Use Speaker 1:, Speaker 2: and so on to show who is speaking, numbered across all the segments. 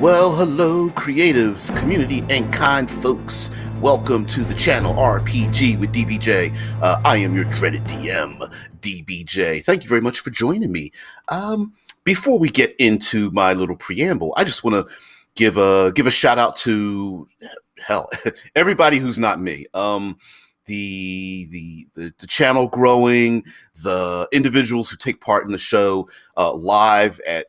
Speaker 1: Well, hello, creatives, community, and kind folks. Welcome to the channel RPG with DBJ. I am your dreaded DM, DBJ. Thank you very much for joining me. Before we get into my little preamble, I just want to give a shout out to hell everybody who's not me. The channel growing, the individuals who take part in the show live at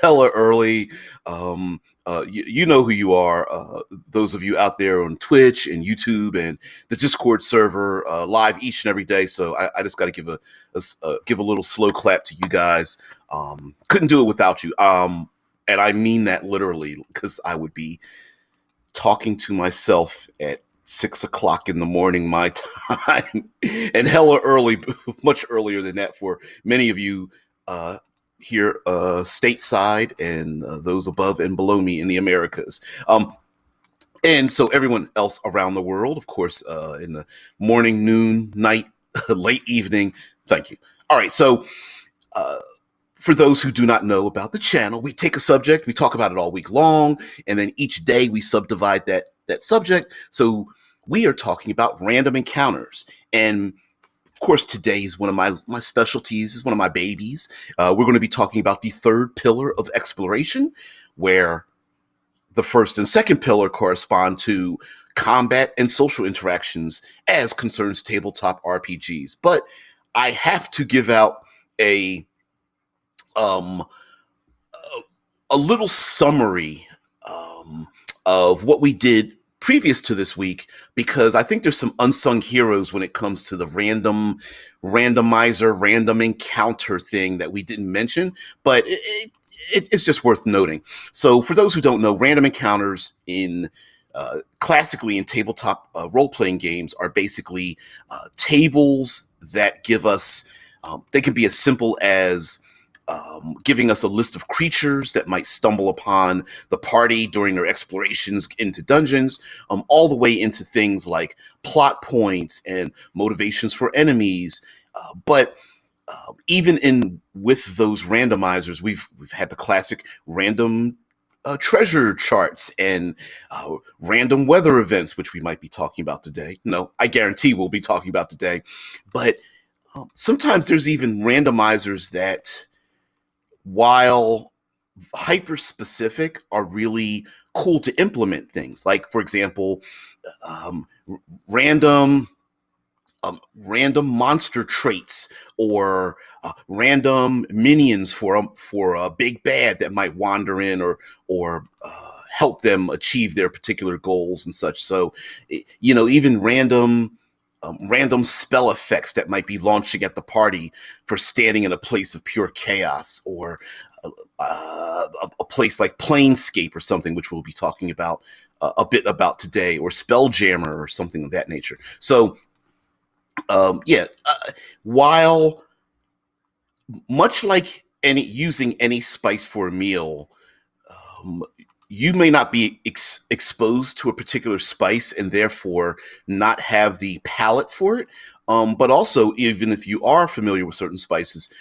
Speaker 1: hella early. You know who you are. Those of you out there on Twitch and YouTube and the Discord server, live each and every day. So I just got to give a little slow clap to you guys. Couldn't do it without you. And I mean that literally, because I would be talking to myself at 6 o'clock in the morning my time, and hella early, much earlier than that for many of you here stateside and those above and below me in the Americas. And so everyone else around the world, of course, in the morning, noon, night, late evening. Thank you. All right. So for those who do not know about the channel, we take a subject, we talk about it all week long, and then each day we subdivide that subject. So we are talking about random encounters. And of course, today is one of my specialties, is one of my babies. We're going to be talking about the third pillar of exploration, where the first and second pillar correspond to combat and social interactions as concerns tabletop RPGs. But I have to give out a little summary of what we did previous to this week, because I think there's some unsung heroes when it comes to the randomizer, random encounter thing that we didn't mention, but it's just worth noting. So for those who don't know, random encounters in classically in tabletop role-playing games are basically tables that give us, they can be as simple as giving us a list of creatures that might stumble upon the party during their explorations into dungeons, all the way into things like plot points and motivations for enemies. But even in with those randomizers, we've had the classic random treasure charts and random weather events, which we might be talking about today. No, I guarantee we'll be talking about today. But sometimes there's even randomizers that, while hyper specific, are really cool to implement things. Like, for example, um, random random monster traits, or random minions for a big bad that might wander in, or help them achieve their particular goals and such. So, even random spell effects that might be launching at the party for standing in a place of pure chaos, or a place like Planescape or something, which we'll be talking about a bit about today, or Spelljammer or something of that nature. So, while much like using any spice for a meal, um, you may not be exposed to a particular spice and therefore not have the palate for it. But also, even if you are familiar with certain spices,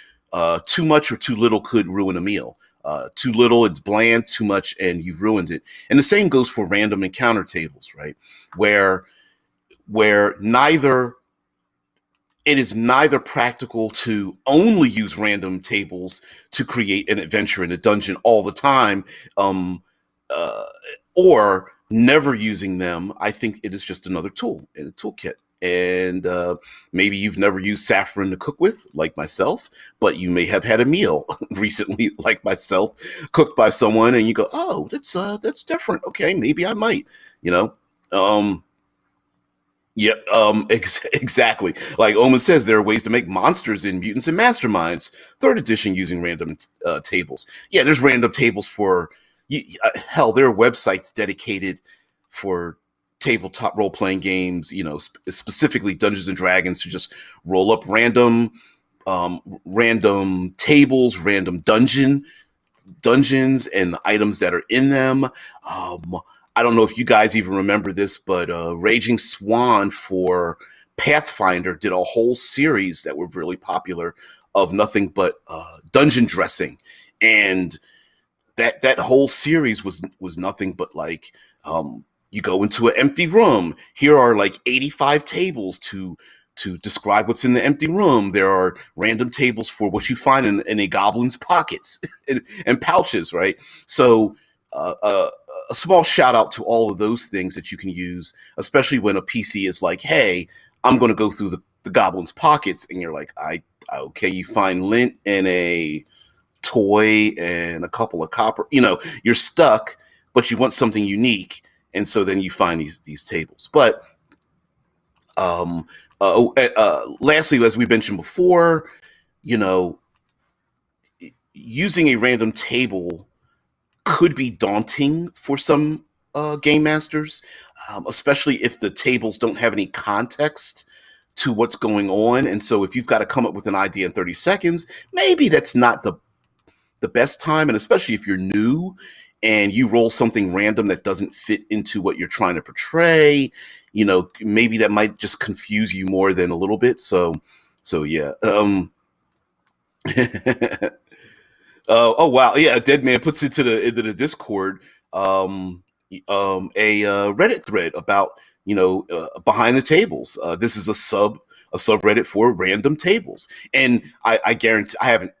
Speaker 1: too much or too little could ruin a meal. Too little, it's bland; too much, and you've ruined it. And the same goes for random encounter tables, right? Where neither it is neither practical to only use random tables to create an adventure in a dungeon all the time, um, uh, or never using them. I think it is just another tool in a toolkit. And maybe you've never used saffron to cook with, like myself, but you may have had a meal recently, like myself, cooked by someone, and you go, "Oh, that's different. Okay, maybe I might," you know. Um, yeah, exactly. Like Omen says, there are ways to make monsters in Mutants and Masterminds, third edition, using random tables. Yeah, there's random tables for, hell, there are websites dedicated for tabletop role playing games, specifically Dungeons and Dragons, to just roll up random tables, random dungeons and the items that are in them. I don't know if you guys even remember this, but Raging Swan for Pathfinder did a whole series that were really popular of nothing but dungeon dressing. And that whole series was nothing but like, you go into an empty room. Here are like 85 tables to describe what's in the empty room. There are random tables for what you find in a goblin's pockets and pouches, right? So, uh, uh, a small shout out to all of those things that you can use, especially when a PC is like, "Hey, I'm going to go through the goblin's pockets," and you're like, okay." You find lint and a toy and a couple of copper. You're stuck, but you want something unique, and so then you find these tables. But lastly, as we mentioned before, you know, using a random table could be daunting for some game masters, especially if the tables don't have any context to what's going on. And so, if you've got to come up with an idea in 30 seconds, maybe that's not the best time. And especially if you're new and you roll something random that doesn't fit into what you're trying to portray, maybe that might just confuse you more than a little bit. So yeah. Oh wow, yeah. Dead Man puts into the Discord, a Reddit thread about behind the tables. This is a subreddit for random tables, and I guarantee I haven't.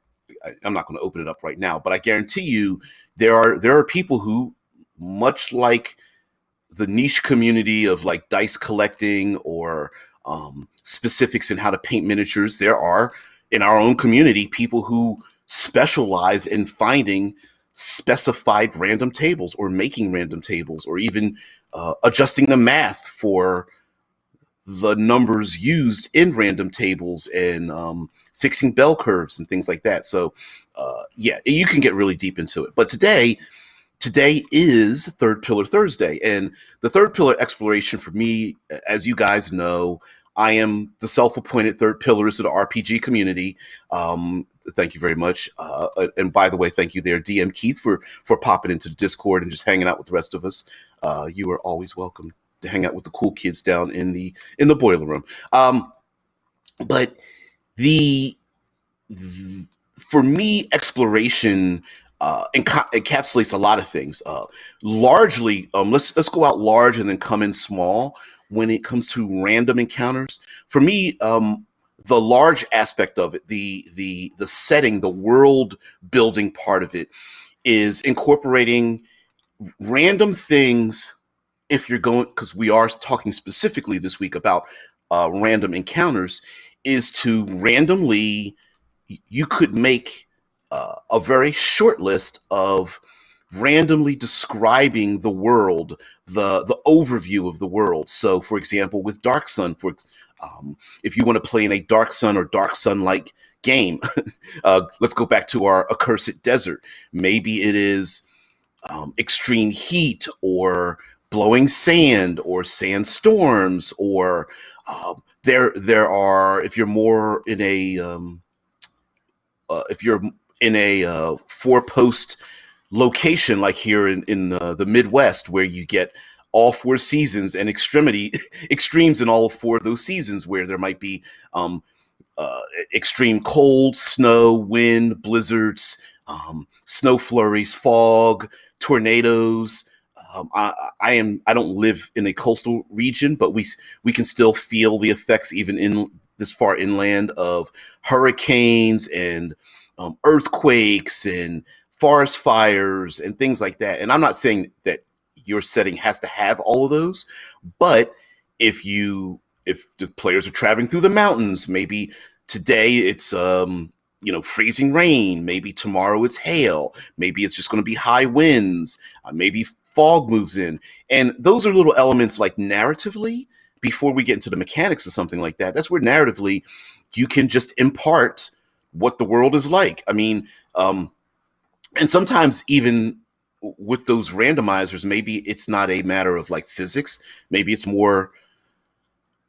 Speaker 1: I'm not going to open it up right now, but I guarantee you there are people who, much like the niche community of like dice collecting or specifics in how to paint miniatures, there are in our own community people who specialize in finding specified random tables or making random tables or even adjusting the math for the numbers used in random tables and fixing bell curves and things like that. So, yeah, you can get really deep into it. But today is Third Pillar Thursday, and the Third Pillar exploration for me, as you guys know, I am the self-appointed third pillarist of the RPG community. Thank you very much, and by the way, thank you there, DM Keith, for popping into the Discord and just hanging out with the rest of us. You are always welcome to hang out with the cool kids down in the boiler room. But the for me, exploration encapsulates a lot of things. Largely, let's go out large and then come in small. When it comes to random encounters, for me, the large aspect of it, the setting, the world building part of it, is incorporating random things. If you're going, because we are talking specifically this week about random encounters, is to randomly, you could make a very short list of randomly describing the world, the overview of the world. So, for example, with Dark Sun, if you want to play in a Dark Sun or Dark Sun like game, let's go back to our accursed desert. Maybe it is extreme heat or blowing sand or sandstorms or there are, if you're more in a if you're in a four post location like here in the Midwest, where you get all four seasons and extremes in all four of those seasons, where there might be extreme cold, snow, wind, blizzards, snow flurries, fog, tornadoes. I don't live in a coastal region, but we can still feel the effects even in this far inland of hurricanes and earthquakes and forest fires and things like that. And I'm not saying that your setting has to have all of those, but if the players are traveling through the mountains, maybe today it's freezing rain, maybe tomorrow it's hail, maybe it's just going to be high winds, maybe fog moves in, and those are little elements like narratively. Before we get into the mechanics of something like that, that's where narratively you can just impart what the world is like. I mean, and sometimes even with those randomizers, maybe it's not a matter of like physics, maybe it's more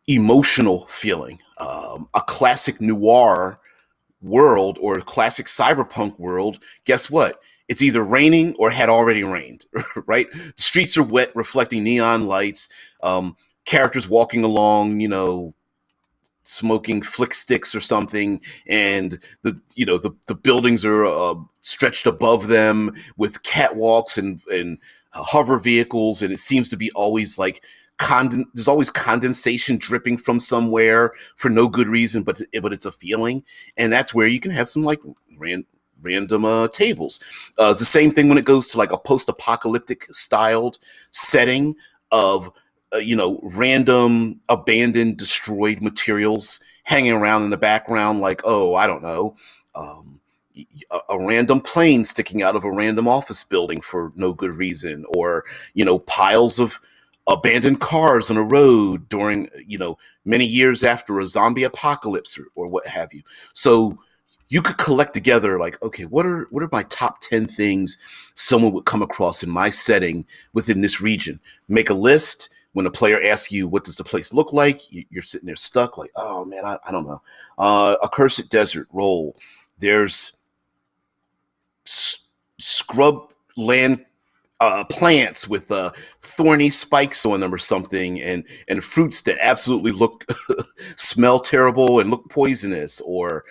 Speaker 1: emotional feeling. A classic noir world or a classic cyberpunk world, guess what? It's either raining or had already rained, right? The streets are wet, reflecting neon lights, characters walking along, smoking flick sticks or something, and the buildings are stretched above them with catwalks and hover vehicles, and it seems to be always like there's always condensation dripping from somewhere for no good reason, but it's a feeling, and that's where you can have some like random tables. The same thing when it goes to like a post-apocalyptic styled setting of random abandoned destroyed materials hanging around in the background, like, oh, I don't know, um, a random plane sticking out of a random office building for no good reason, or piles of abandoned cars on a road during many years after a zombie apocalypse, or what have you. So you could collect together like, okay, what are my top 10 things someone would come across in my setting within this region. Make a list. When a player asks you what does the place look like, you're sitting there stuck like, oh man, I don't know. A cursed desert. Roll. There's scrub land plants with thorny spikes on them or something, and fruits that absolutely look smell terrible and look poisonous, or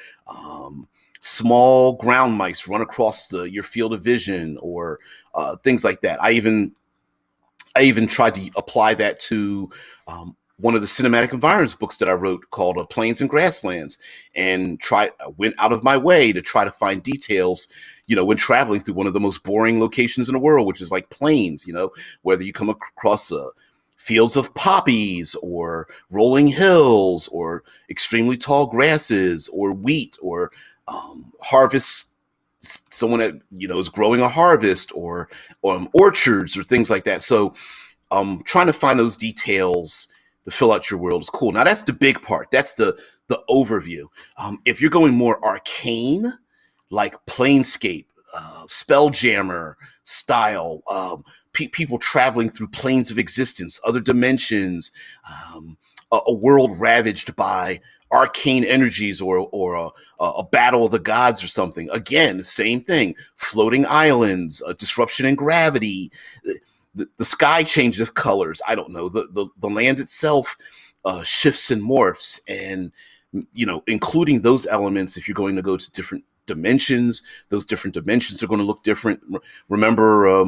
Speaker 1: small ground mice run across your field of vision, or things like that. I even tried to apply that to one of the cinematic environments books that I wrote called Plains and Grasslands, and went out of my way to try to find details, when traveling through one of the most boring locations in the world, which is like plains, whether you come across fields of poppies or rolling hills or extremely tall grasses or wheat, or harvest someone that is growing a harvest, or orchards or things like that. So trying to find those details to fill out your world is cool. Now that's the big part. That's the overview. If you're going more arcane, like Planescape, Spelljammer style, people traveling through planes of existence, other dimensions, a world ravaged by arcane energies, or a battle of the gods or something. Again, the same thing. Floating islands, disruption in gravity. The sky changes colors. I don't know. The land itself shifts and morphs, and including those elements. If you're going to go to different dimensions, those different dimensions are going to look different. Remember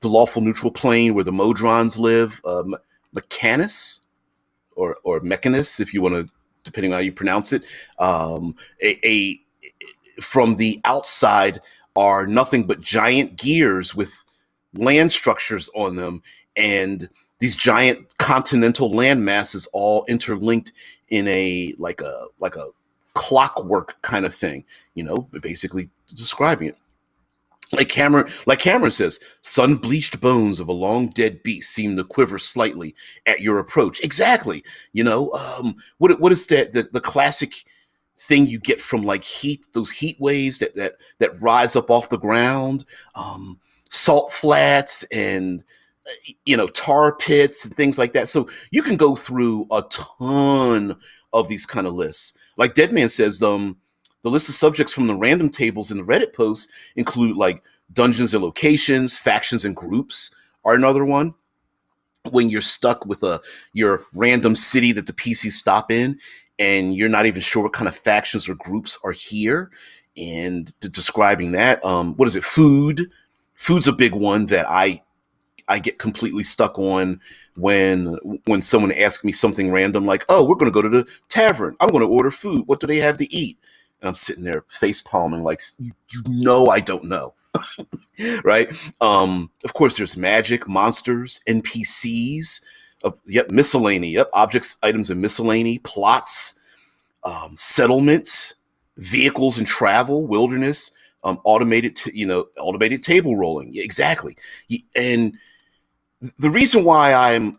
Speaker 1: the lawful neutral plane where the Modrons live, Mechanus or Mechanus, if you want to, depending on how you pronounce it. From the outside are nothing but giant gears with land structures on them, and these giant continental land masses all interlinked in a clockwork kind of thing, basically describing it. Like Cameron says, sun-bleached bones of a long-dead beast seem to quiver slightly at your approach. Exactly. What is that? The classic thing you get from like those heat waves that rise up off the ground, salt flats, and tar pits and things like that. So you can go through a ton of these kind of lists. Like Deadman says, the list of subjects from the random tables in the Reddit posts include like dungeons and locations, factions and groups are another one. When you're stuck with your random city that the PCs stop in, and you're not even sure what kind of factions or groups are here, and describing that. What is it? Food's a big one that I get completely stuck on when someone asks me something random like, "Oh, we're going to go to the tavern. I'm going to order food. What do they have to eat?" And I'm sitting there face palming like, I don't know. Right? Of course, there's magic, monsters, NPCs. Miscellany. Yep, objects, items, and miscellany. Plots, settlements, vehicles and travel, wilderness, automated table rolling. Yeah, exactly. And the reason why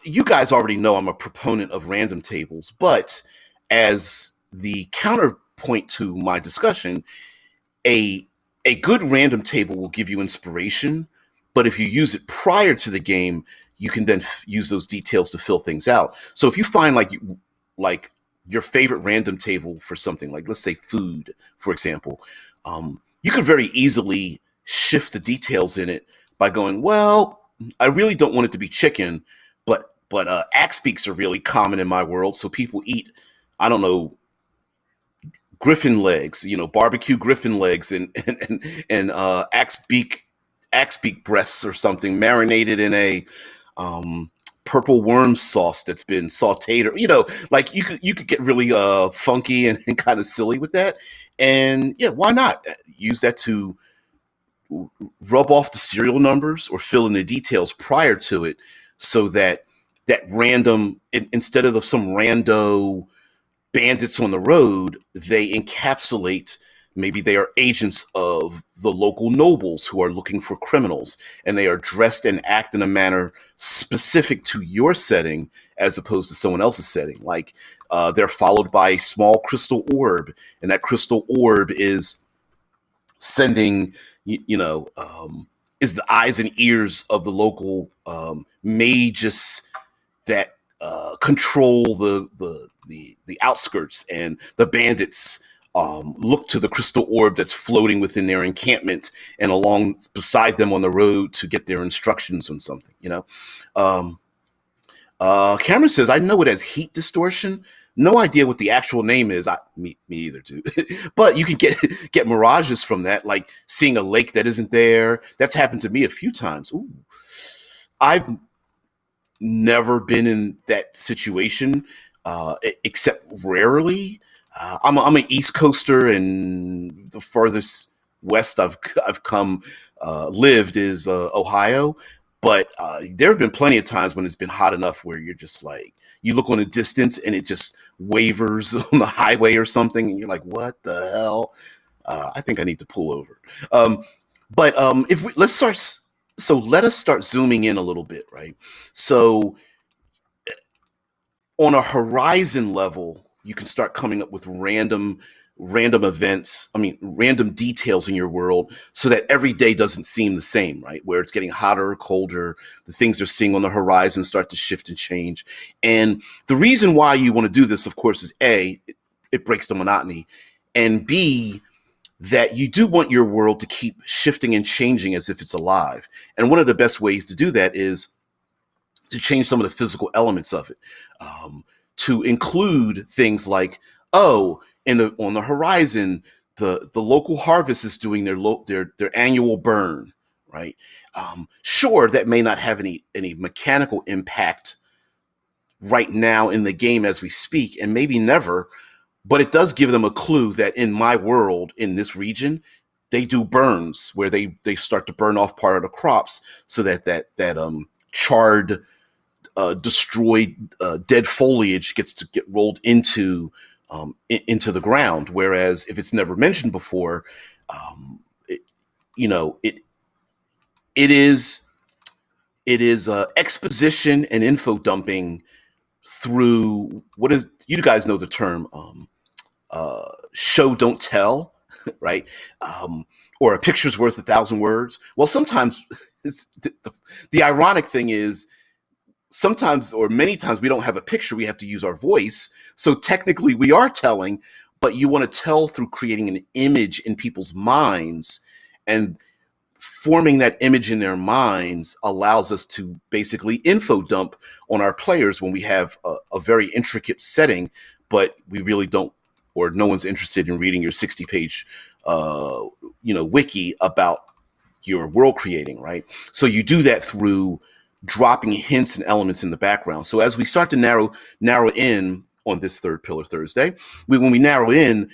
Speaker 1: you guys already know I'm a proponent of random tables, but as the counterpoint to my discussion, a good random table will give you inspiration, but if you use it prior to the game, you can then use those details to fill things out. So if you find like your favorite random table for something, like let's say food, for example, you could very easily shift the details in it by going, well, I really don't want it to be chicken, but but axe beaks are really common in my world. So people eat, I don't know, griffin legs, barbecue griffin legs and axe beak breasts or something marinated in a um, purple worm sauce that's been sautéed, or like you could get really funky and kind of silly with that. And yeah, why not use that to rub off the serial numbers or fill in the details prior to it, so that instead of some rando bandits on the road, they encapsulate, maybe they are agents of the local nobles who are looking for criminals, and they are dressed and act in a manner specific to your setting as opposed to someone else's setting. Like they're followed by a small crystal orb, and that crystal orb is sending, is the eyes and ears of the local mages that control the outskirts, and the bandits look to the crystal orb that's floating within their encampment and along beside them on the road to get their instructions on something. Um, Cameron says, I know it as heat distortion. No idea what the actual name is. Me either, too. But you can get mirages from that, like seeing a lake that isn't there. That's happened to me a few times. Ooh, I've never been in that situation, except rarely. I'm an East Coaster, and the furthest west I've come lived is Ohio. But there have been plenty of times when it's been hot enough where you're just like, you look on a distance and it just wavers on the highway or something, and you're like, what the hell? I think I need to pull over. But if we let's start. So let us start zooming in a little bit, right? So on a horizon level, you can start coming up with random events, random details in your world, so that every day doesn't seem the same, right? Where it's getting hotter or colder, the things they're seeing on the horizon start to shift and change. And the reason why you want to do this, of course, is A, it breaks the monotony, and B, that you do want your world to keep shifting and changing as if it's alive. And one of the best ways to do that is to change some of the physical elements of it, to include things like, oh, on the horizon, the local harvest is doing their annual burn, right? Sure, that may not have any mechanical impact right now in the game as we speak, and maybe never, but it does give them a clue that in my world, in this region, they do burns where they start to burn off part of the crops, so that charred, destroyed, dead foliage gets to get rolled into the ground. Whereas if it's never mentioned before, it, you know it is exposition and info dumping through, what is, you guys know the term, show don't tell, right? Or a picture's worth 1,000 words. Well, sometimes the ironic thing is, sometimes or many times we don't have a picture, we have to use our voice. So technically we are telling, but you want to tell through creating an image in people's minds, and forming that image in their minds allows us to basically info dump on our players when we have a very intricate setting, but we really don't, or no one's interested in reading your 60-page wiki about your world creating, right? So you do that through dropping hints and elements in the background. So as we start to narrow in on this third pillar Thursday, when we narrow in,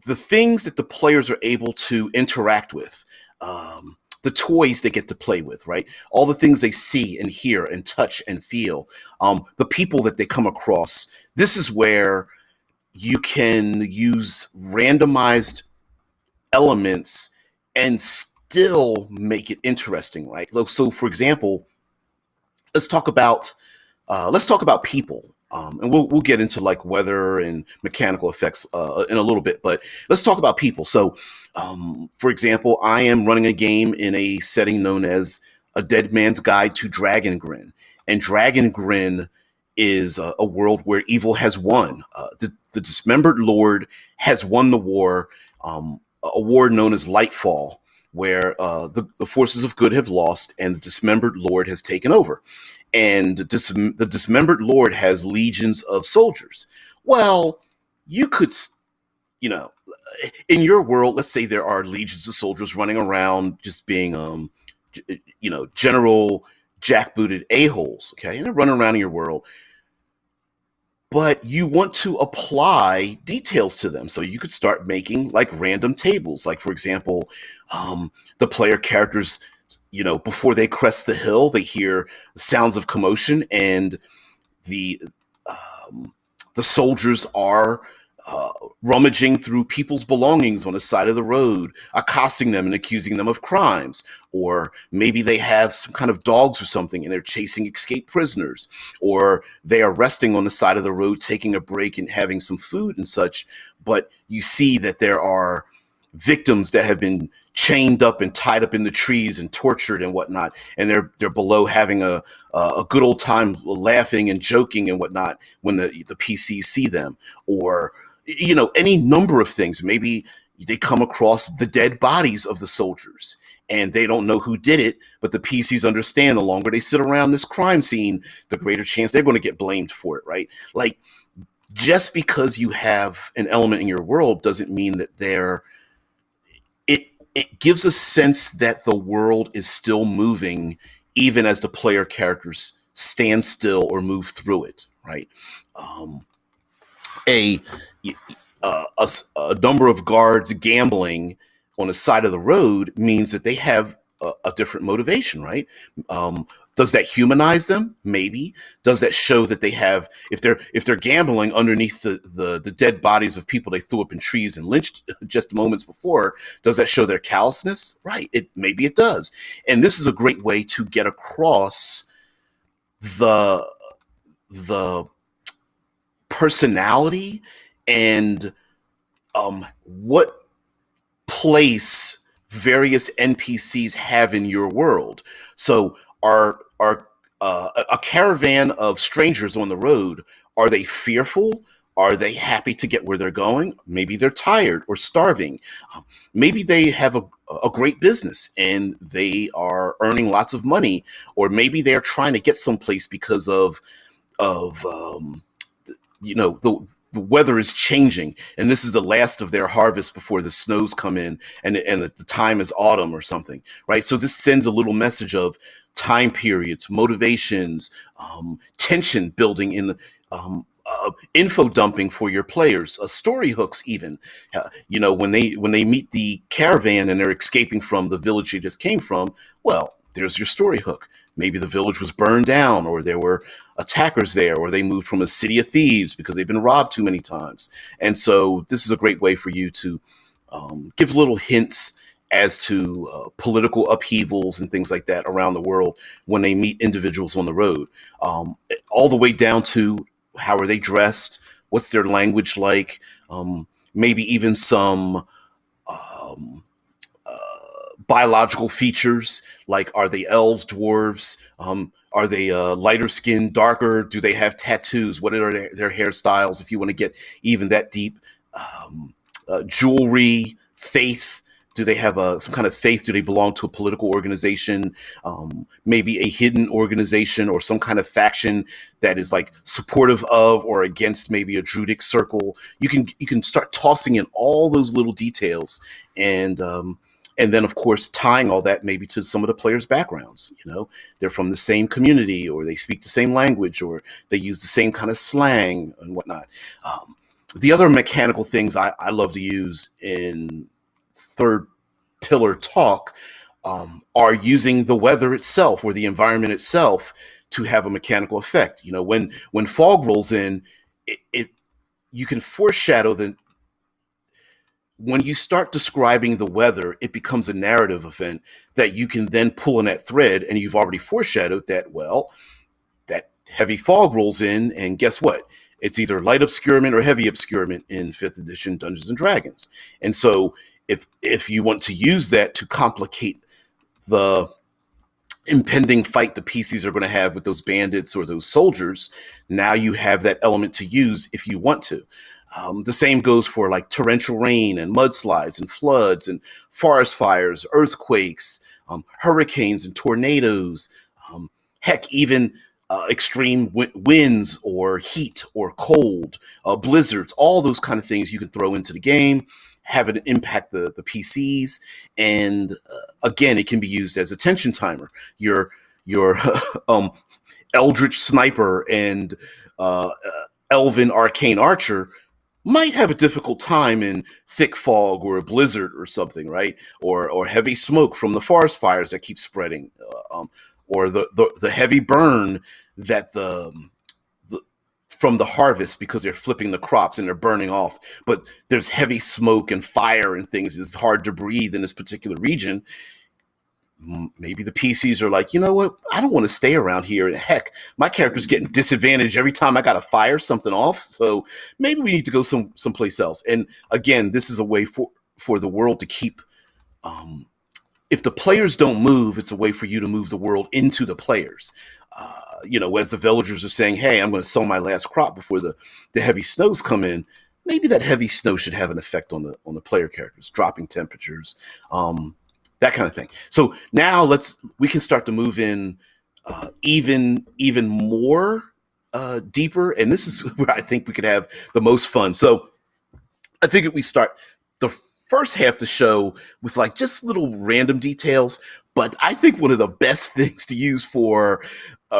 Speaker 1: the things that the players are able to interact with, the toys they get to play with, right? All the things they see and hear and touch and feel, the people that they come across. This is where you can use randomized elements and still make it interesting, right? So, for example, let's talk about people, and we'll get into like weather and mechanical effects in a little bit. But let's talk about people. So, for example, I am running a game in a setting known as A Dead Man's Guide to Dragon Grin, and Dragon Grin is a world where evil has won. The dismembered lord has won the war, a war known as Lightfall, where the forces of good have lost and the dismembered lord has taken over. And the dismembered lord has legions of soldiers. Well, you could, you know, in your world, let's say there are legions of soldiers running around just being, general jackbooted a-holes, okay? And they're running around in your world, but you want to apply details to them. So you could start making like random tables. Like, for example, the player characters, before they crest the hill, they hear sounds of commotion, and the um, the soldiers are uh, rummaging through people's belongings on the side of the road, accosting them and accusing them of crimes. Or maybe they have some kind of dogs or something and they're chasing escaped prisoners. Or they are resting on the side of the road, taking a break and having some food and such. But you see that there are victims that have been chained up and tied up in the trees and tortured and whatnot, and they're below having a good old time laughing and joking and whatnot when the PCs see them. Or any number of things. Maybe they come across the dead bodies of the soldiers and they don't know who did it, but the PCs understand the longer they sit around this crime scene, the greater chance they're going to get blamed for it, right? Like, just because you have an element in your world doesn't mean that it gives a sense that the world is still moving even as the player characters stand still or move through it, right? Um, a, a number of guards gambling on the side of the road means that they have a different motivation, right? Does that humanize them? Maybe. Does that show that they have, if they're gambling underneath the dead bodies of people they threw up in trees and lynched just moments before? Does that show their callousness? Right. Maybe it does. And this is a great way to get across the the personality and what place various NPCs have in your world. So are a caravan of strangers on the road, are they fearful? Are they happy to get where they're going? Maybe they're tired or starving. Maybe they have a great business and they are earning lots of money, or maybe they're trying to get someplace because of the weather is changing and this is the last of their harvest before the snows come in, and the time is autumn or something, right? So this sends a little message of time periods, motivations, tension building in the info dumping for your players, story hooks even. When they meet the caravan and they're escaping from the village they just came from, well, there's your story hook. Maybe the village was burned down, or there were attackers there, or they moved from a city of thieves because they've been robbed too many times. And so this is a great way for you to give little hints as to political upheavals and things like that around the world when they meet individuals on the road, all the way down to how are they dressed, what's their language like, maybe even some um, biological features, like are they elves, dwarves, are they lighter skinned, darker, do they have tattoos, what are their hairstyles, if you want to get even that deep. Jewelry, faith, do they have some kind of faith, do they belong to a political organization, maybe a hidden organization or some kind of faction that is like supportive of or against maybe a druidic circle. You can start tossing in all those little details, and then of course tying all that maybe to some of the players' backgrounds. They're from the same community, or they speak the same language, or they use the same kind of slang and whatnot. The other mechanical things I love to use in third pillar talk are using the weather itself or the environment itself to have a mechanical effect. When fog rolls in, it you can foreshadow the when you start describing the weather, it becomes a narrative event that you can then pull in that thread, and you've already foreshadowed that, well, that heavy fog rolls in, and guess what? It's either light obscurement or heavy obscurement in 5th edition Dungeons and Dragons. And so if you want to use that to complicate the impending fight the PCs are going to have with those bandits or those soldiers, now you have that element to use if you want to. The same goes for like torrential rain and mudslides and floods and forest fires, earthquakes, hurricanes and tornadoes. Um, Heck, even extreme winds or heat or cold, blizzards, all those kind of things you can throw into the game, have it impact the PCs. And again, it can be used as a tension timer. Your um, Eldritch Sniper and Elven Arcane Archer might have a difficult time in thick fog or a blizzard or something, right? Or heavy smoke from the forest fires that keep spreading, or the heavy burn that the from the harvest because they're flipping the crops and they're burning off. But there's heavy smoke and fire and things. It's hard to breathe in this particular region. Maybe the PCs are like, you know what? I don't want to stay around here. And heck, my character's getting disadvantaged every time I got to fire something off. So maybe we need to go someplace else. And again, this is a way for the world to keep. If the players don't move, it's a way for you to move the world into the players. As the villagers are saying, "Hey, I'm going to sow my last crop before the heavy snows come in." Maybe that heavy snow should have an effect on the player characters, dropping temperatures. That kind of thing. So now we can start to move in even more deeper, and this is where I think we could have the most fun. So I figured we start the first half of the show with like just little random details, but I think one of the best things to use for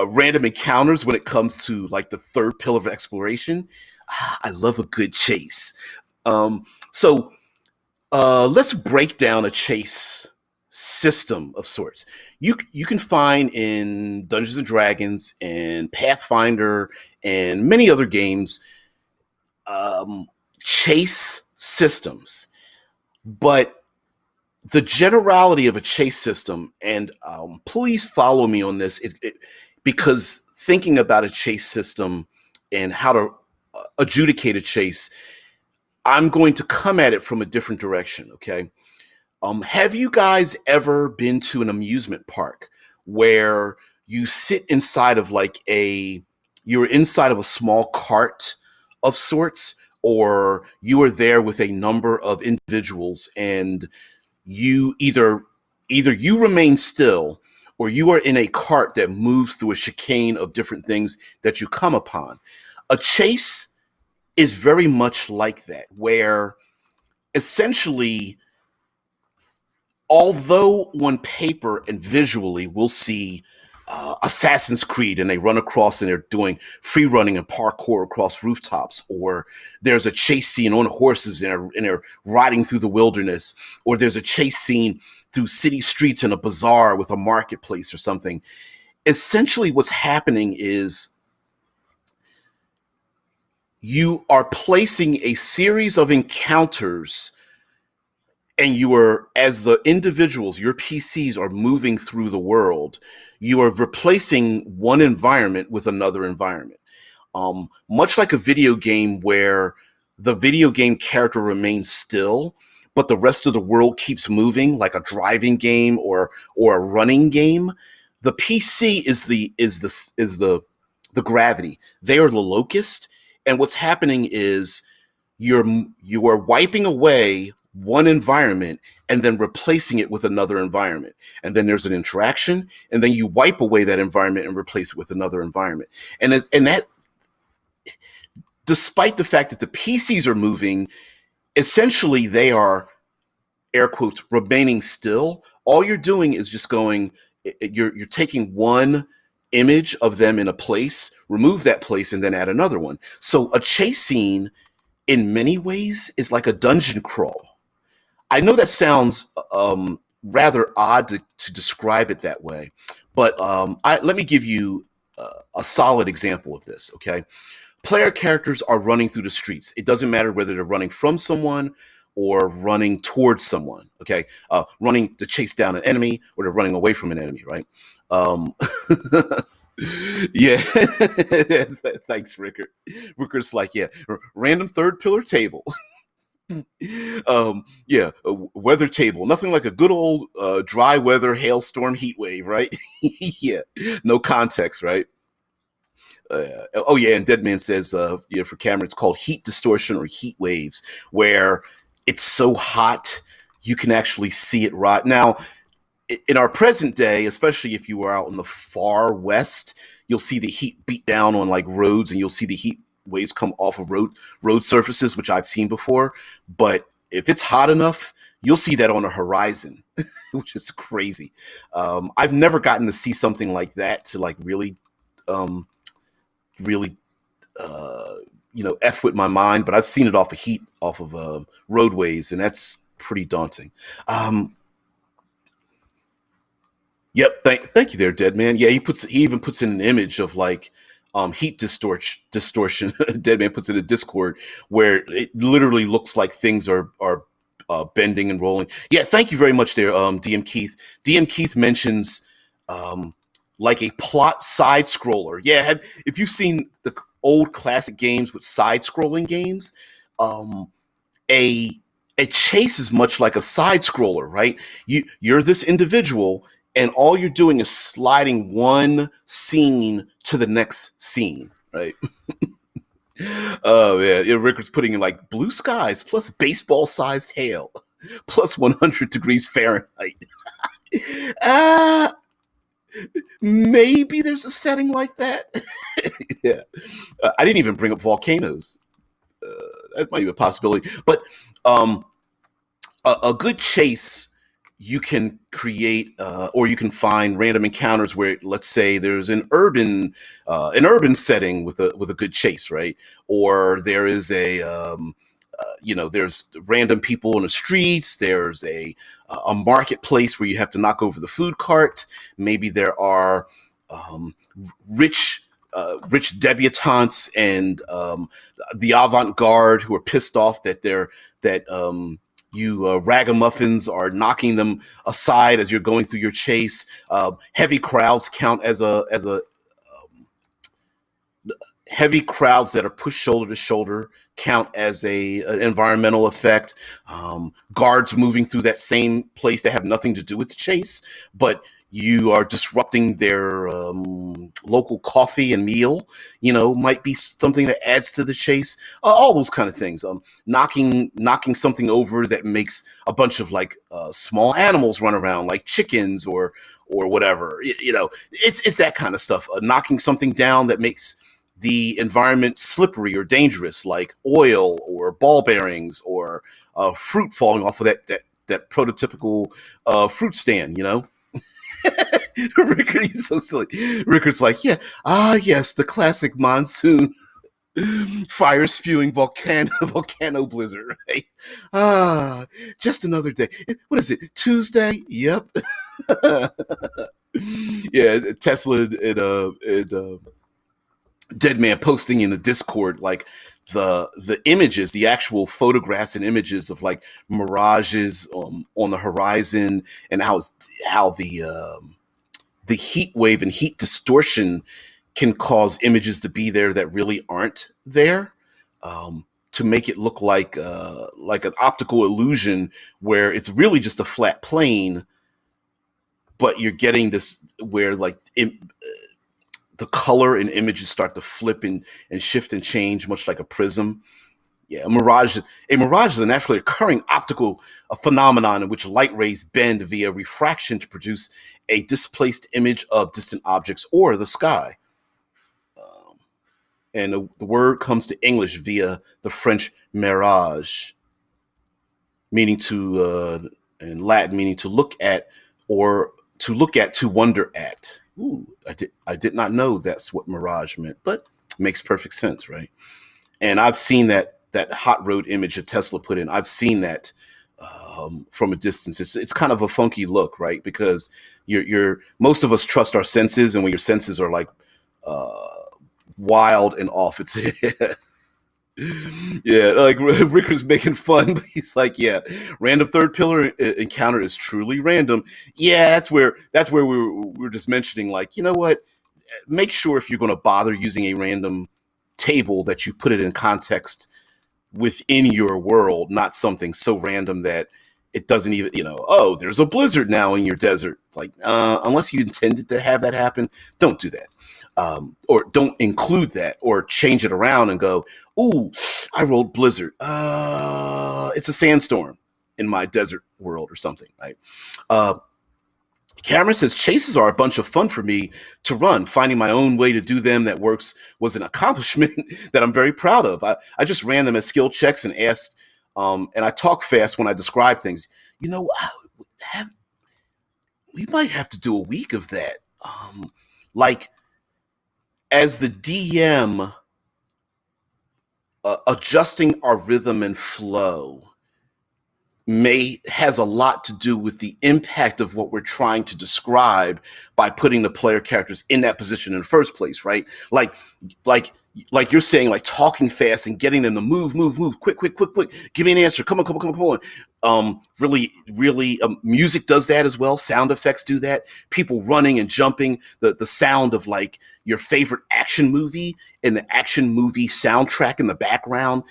Speaker 1: random encounters when it comes to like the third pillar of exploration, I love a good chase. So let's break down a chase system of sorts. You can find in Dungeons and Dragons and Pathfinder and many other games chase systems, but the generality of a chase system, and please follow me on this, because thinking about a chase system and how to adjudicate a chase, I'm going to come at it from a different direction. Okay. Have you guys ever been to an amusement park where you sit inside of you're inside of a small cart of sorts, or you are there with a number of individuals and you either you remain still or you are in a cart that moves through a chicane of different things that you come upon? A chase is very much like that, where essentially, although on paper and visually we'll see Assassin's Creed and they run across and they're doing free running and parkour across rooftops, or there's a chase scene on horses and they're riding through the wilderness, or there's a chase scene through city streets in a bazaar with a marketplace or something. Essentially, what's happening is you are placing a series of encounters, and you are, as the individuals, your PCs are moving through the world, you are replacing one environment with another environment. Much like a video game where the video game character remains still, but the rest of the world keeps moving, like a driving game or a running game. The PC is the gravity. They are the locust, and what's happening is you are wiping away one environment and then replacing it with another environment. And then there's an interaction, and then you wipe away that environment and replace it with another environment. And that, despite the fact that the PCs are moving, essentially they are, air quotes, remaining still. All you're doing is just going, you're taking one image of them in a place, remove that place, and then add another one. So a chase scene in many ways is like a dungeon crawl. I know that sounds rather odd to describe it that way, but let me give you a solid example of this. Okay, player characters are running through the streets. It doesn't matter whether they're running from someone or running towards someone. Okay, running to chase down an enemy, or they're running away from an enemy. Right. Um, yeah. Thanks, Rickard. Rickard's like, yeah, random third pillar table. Yeah, a weather table, nothing like a good old dry weather hailstorm heat wave, right? Yeah, no context, right? Oh yeah, and Deadman says, yeah, for Cameron, it's called heat distortion or heat waves, where it's so hot you can actually see it rot. Now, in our present day, especially if you are out in the far west, you'll see the heat beat down on like roads, and you'll see the heat waves come off of road surfaces, which I've seen before. But if it's hot enough, you'll see that on the horizon, which is crazy. I've never gotten to see something like that to like um, really, uh, f with my mind. But I've seen it off of heat off of roadways, and that's pretty daunting. Um, Yep, thank you there, Dead Man. Yeah, he even puts in an image of like heat distortion. Dead Man puts in a Discord where it literally looks like things are bending and rolling. Yeah, thank you very much there, DM Keith. DM Keith mentions um, like a plot side scroller. Yeah, if you've seen the old classic games with side scrolling games, um, a a chase is much like a side scroller, right? You're this individual, and all you're doing is sliding one scene to the next scene, right? Oh man, yeah, Rickard's putting in like blue skies plus baseball sized hail plus 100 degrees Fahrenheit. uh Maybe there's a setting like that. Yeah, I didn't even bring up volcanoes. That might be a possibility, but um a good chase, you can create or you can find random encounters where, let's say, there's an urban setting with a good chase, right? Or there is there's random people in the streets. There's a marketplace where you have to knock over the food cart. Maybe there are um, rich rich debutantes and the avant-garde who are pissed off that you ragamuffins are knocking them aside as you're going through your chase. Heavy crowds count as a heavy crowds that are pushed shoulder to shoulder count as an environmental effect. Guards moving through that same place that have nothing to do with the chase, but you are disrupting their local coffee and meal, might be something that adds to the chase. All those kind of things. Knocking something over that makes a bunch of like small animals run around, like chickens or whatever. It's that kind of stuff. Knocking something down that makes the environment slippery or dangerous, like oil or ball bearings or fruit falling off of that prototypical fruit stand. Rickard, he's so silly. Rickard's like, yeah, yes, the classic monsoon fire spewing volcano blizzard, right? Just another day. What is it? Tuesday? Yep. Yeah, Tesla and Dead Man posting in the Discord like the images, the actual photographs and images of like mirages on the horizon, and how the heat wave and heat distortion can cause images to be there that really aren't there, to make it look like an optical illusion where it's really just a flat plane, but you're getting this where like the color and images start to flip and shift and change, much like a prism. Yeah, a mirage is a naturally occurring optical phenomenon in which light rays bend via refraction to produce a displaced image of distant objects or the sky. Um, and the word comes to English via the French mirage, meaning in Latin, meaning to look at, or to wonder at. Ooh, I did not know that's what mirage meant, but it makes perfect sense, right? And I've seen that hot road image that Tesla put in. I've seen that from a distance. It's kind of a funky look, right? Because you're most of us trust our senses, and when your senses are like uh, wild and off, it's yeah. Like Rickard's making fun, but he's like, yeah, random third pillar encounter is truly random. Yeah, that's where we were just mentioning, like, you know what? Make sure if you're going to bother using a random table that you put it in context within your world, not something so random that it doesn't even, oh, there's a blizzard now in your desert. It's like, unless you intended to have that happen, don't do that. or don't include that, or change it around and go, "Ooh, I rolled blizzard. It's a sandstorm in my desert world or something." Right? Uh, Cameron says chases are a bunch of fun for me to run. Finding my own way to do them that works was an accomplishment that I'm very proud of. I just ran them as skill checks and asked, and I talk fast when I describe things. You know, have, we might have to do a week of that. Like as the DM, adjusting our rhythm and flow may has a lot to do with the impact of what we're trying to describe by putting the player characters in that position in the first place, right? Like like you're saying, like talking fast and getting them to move, quick, give me an answer, come on. Really, music does that as well. Sound effects do that. People running and jumping, the sound of like your favorite action movie and the action movie soundtrack in the background,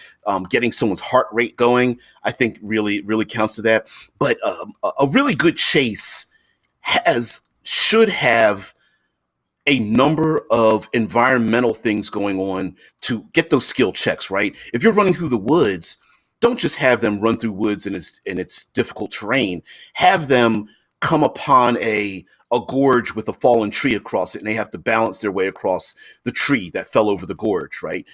Speaker 1: getting someone's heart rate going, I think really counts to that. But a really good chase should have a number of environmental things going on to get those skill checks, right? If you're running through the woods, don't just have them run through woods and it's difficult terrain. Have them come upon a gorge with a fallen tree across it, and they have to balance their way across the tree that fell over the gorge, right?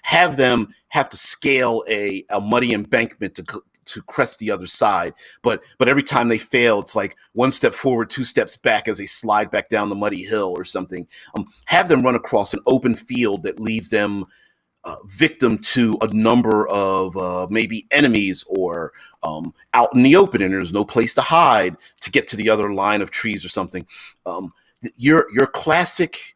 Speaker 1: Have them have to scale a muddy embankment to crest the other side, but every time they fail, it's like one step forward, two steps back as they slide back down the muddy hill or something. Have them run across an open field that leaves them victim to a number of maybe enemies, or out in the open and there's no place to hide to get to the other line of trees or something. Um, your classic,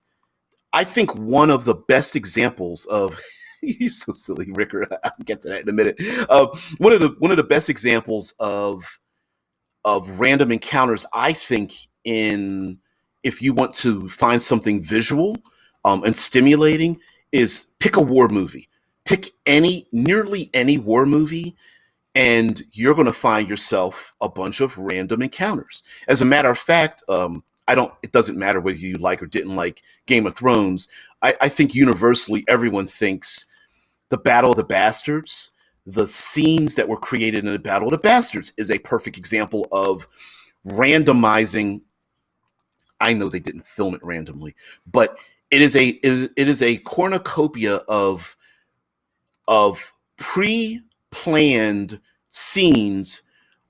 Speaker 1: I think one of the best examples of you're so silly, Ricker. I'll get to that in a minute. One of the best examples of random encounters, I think, in if you want to find something visual and stimulating, is pick a war movie. Pick nearly any war movie, and you're going to find yourself a bunch of random encounters. As a matter of fact, I don't. It doesn't matter whether you like or didn't like Game of Thrones. I think universally everyone thinks the Battle of the Bastards, the scenes that were created in the Battle of the Bastards, is a perfect example of randomizing. I know they didn't film it randomly, but it is a cornucopia of pre-planned scenes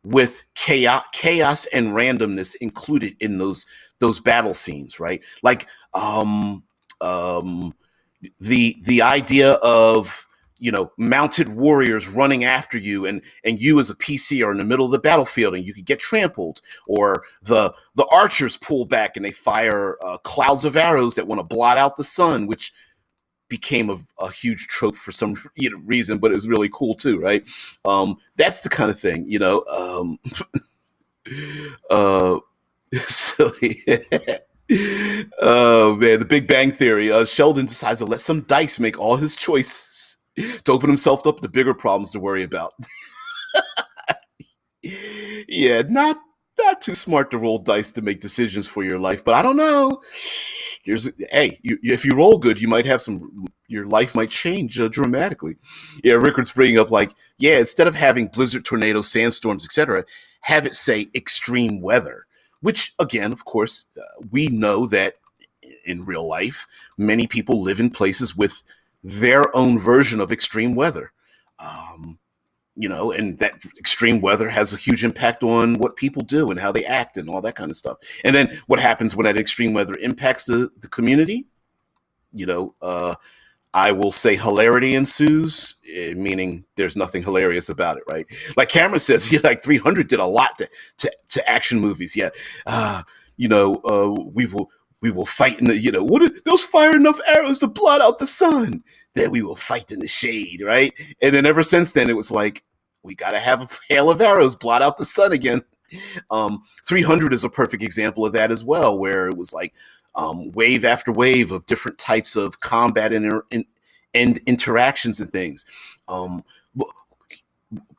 Speaker 1: with chaos and randomness included in those battle scenes, right? Like um, the idea of mounted warriors running after you, and you as a PC are in the middle of the battlefield and you could get trampled, or the archers pull back and they fire clouds of arrows that want to blot out the sun, which became a huge trope for some reason, but it was really cool too, right? That's the kind of thing, uh, silly. Oh man, the Big Bang Theory. Sheldon decides to let some dice make all his choices to open himself up to bigger problems to worry about. Yeah, not too smart to roll dice to make decisions for your life, but I don't know. Hey, if you roll good, you might have your life might change dramatically. Yeah, Rickard's bringing up like, yeah, instead of having blizzard, tornadoes, sandstorms, etc., have it say extreme weather, which again, of course, we know that in real life, many people live in places with their own version of extreme weather. Um, and that extreme weather has a huge impact on what people do and how they act and all that kind of stuff. And then what happens when that extreme weather impacts the community? You know, uh, I will say hilarity ensues, meaning there's nothing hilarious about it, right? Like Cameron says, yeah, like 300 did a lot to action movies. Yeah, uh, we will fight in the what are, those fire enough arrows to blot out the sun. Then we will fight in the shade, right? And then ever since then, it was like we got to have a hail of arrows blot out the sun again. 300 is a perfect example of that as well, where it was like wave after wave of different types of combat and interactions and things. Um,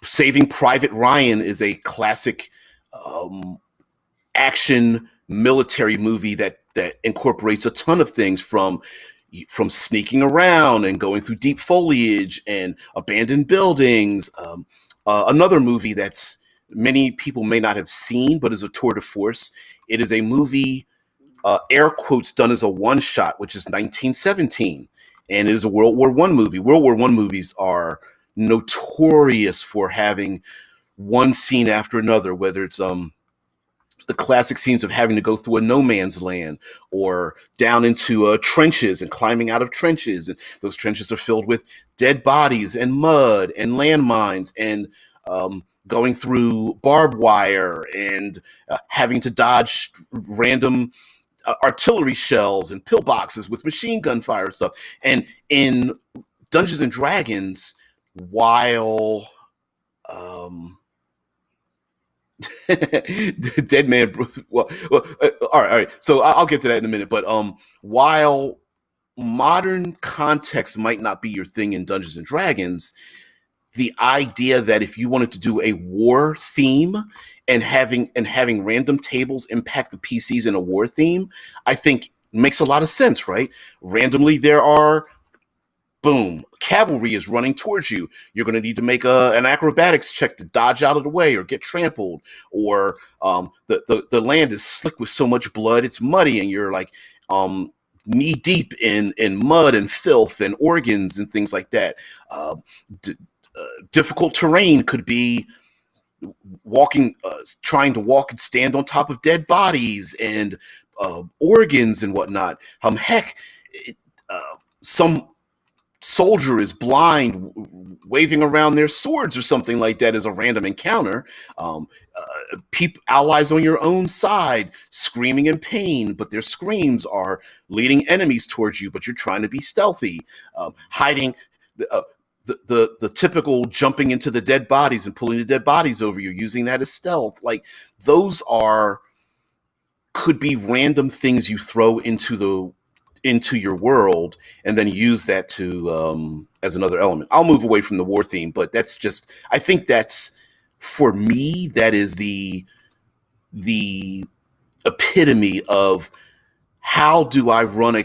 Speaker 1: Saving Private Ryan is a classic um, action military movie that incorporates a ton of things from sneaking around and going through deep foliage and abandoned buildings. Another movie that's many people may not have seen, but is a tour de force. It is a movie, air quotes, done as a one shot, which is 1917, and it is a World War One movie. World War One movies are notorious for having one scene after another, whether it's the classic scenes of having to go through a no man's land or down into trenches and climbing out of trenches. And those trenches are filled with dead bodies and mud and landmines and going through barbed wire and having to dodge random artillery shells and pillboxes with machine gun fire and stuff. And in Dungeons and Dragons, while dead man. All right. So I'll get to that in a minute. But while modern context might not be your thing in Dungeons and Dragons, the idea that if you wanted to do a war theme and having random tables impact the PCs in a war theme, I think makes a lot of sense, right? Randomly, there are boom, cavalry is running towards you. You're going to need to make an acrobatics check to dodge out of the way or get trampled. Or the land is slick with so much blood, it's muddy, and you're like knee deep in mud and filth and organs and things like that. D- Difficult terrain could be trying to walk and stand on top of dead bodies and organs and whatnot. Heck, some soldier is blind, waving around their swords or something like that as a random encounter. Allies on your own side screaming in pain, but their screams are leading enemies towards you, but you're trying to be stealthy, hiding. Uh, the typical jumping into the dead bodies and pulling the dead bodies over you, using that as stealth. Like those are could be random things you throw into your world and then use that to as another element. I'll move away from the war theme, but that's just I think that's for me that is the epitome of how do I run a,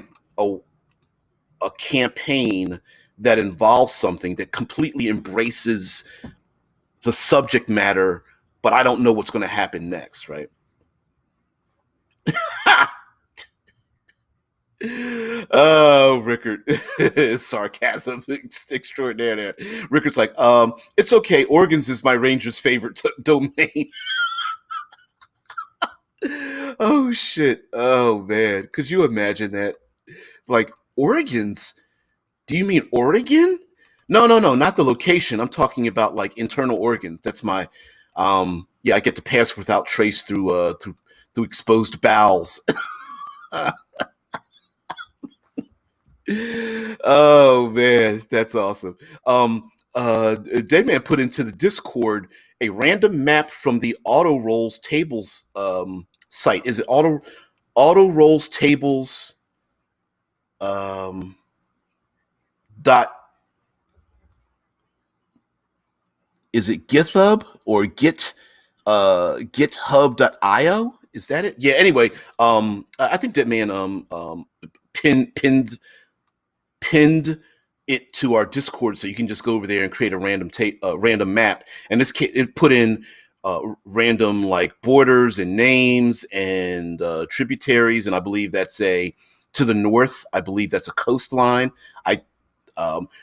Speaker 1: a campaign that involves something that completely embraces the subject matter, but I don't know what's going to happen next, right? Oh, Rickard, sarcasm extraordinaire there. Rickard's like, it's okay. Organs is my ranger's favorite domain. Oh shit. Oh man, could you imagine that? Like Oregon's? Do you mean Oregon? No, no, no, not the location. I'm talking about like internal organs. That's my, yeah. I get to pass without trace through exposed bowels. Oh man, that's awesome. Deadman put into the Discord a random map from the Auto Rolls Tables site. Is it Auto Rolls Tables um, dot? Is it GitHub or GitHub.io? Is that it? Yeah. Anyway, I think Deadman pinned it to our Discord, so you can just go over there and create a random map. And it put in random like borders and names and tributaries, and I believe that's a to the north. I believe that's a coastline. I